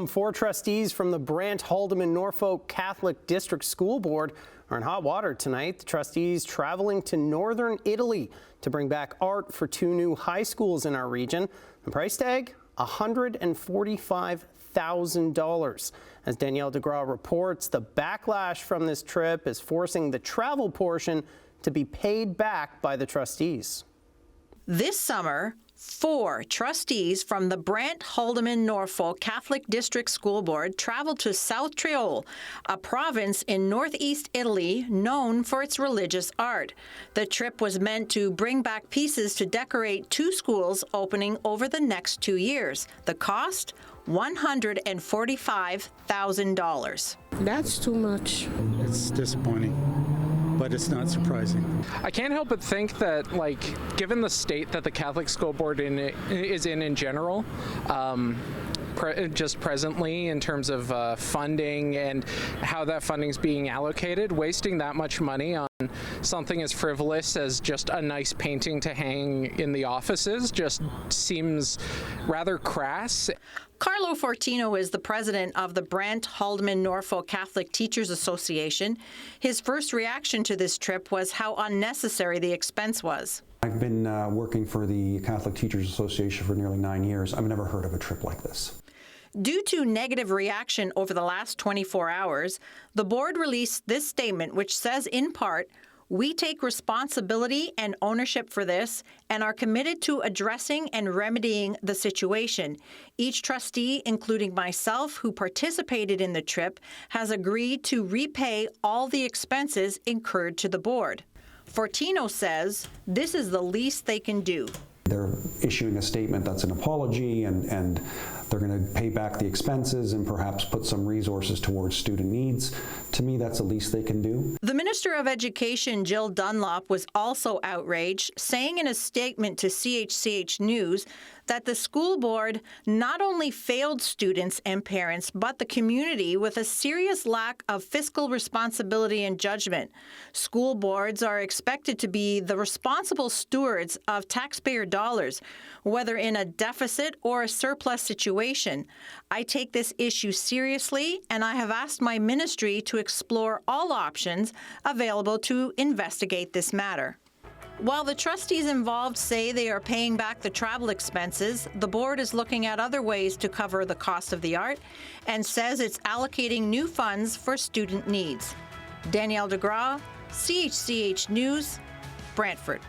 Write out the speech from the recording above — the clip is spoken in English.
Welcome. 4 trustees from the Brant, Haldimand, Norfolk Catholic District School Board are in hot water tonight. The trustees traveling to northern Italy to bring back art for 2 new high schools in our region. The price tag, $145,000. As Danielle DeGraw reports, the backlash from this trip is forcing the travel portion to be paid back by the trustees. This summer, 4 trustees from the Brant, Haldimand, Norfolk Catholic District School Board traveled to South Tyrol, a province in northeast Italy known for its religious art. The trip was meant to bring back pieces to decorate 2 schools opening over the next 2 years. The cost? $145,000. That's too much. It's disappointing, but it's not surprising. I can't help but think that, given the state that the Catholic School Board is in general, just presently in terms of funding and how that funding is being allocated, wasting that much money on something as frivolous as just a nice painting to hang in the offices just seems rather crass. Carlo Fortino is the president of the Brant, Haldimand, Norfolk Catholic Teachers Association. His first reaction to this trip was how unnecessary the expense was. I've been working for the Catholic Teachers Association for nearly 9 years. I've never heard of a trip like this. Due to negative reaction over the last 24 hours, the board released this statement, which says in part, "We take responsibility and ownership for this and are committed to addressing and remedying the situation. Each trustee, including myself, who participated in the trip, has agreed to repay all the expenses incurred to the board." Fortino says this is the least they can do. They're issuing a statement that's an apology, and they're going to pay back the expenses and perhaps put some resources towards student needs. To me, that's the least they can do. The Minister of Education, Jill Dunlop, was also outraged, saying in a statement to CHCH News that the school board not only failed students and parents, but the community with a serious lack of fiscal responsibility and judgment. School boards are expected to be the responsible stewards of taxpayer dollars, whether in a deficit or a surplus situation. I take this issue seriously, and I have asked my ministry to explore all options available to investigate this matter. While the trustees involved say they are paying back the travel expenses, the board is looking at other ways to cover the cost of the art and says it's allocating new funds for student needs. Danielle DeGraw, CHCH News, Brantford.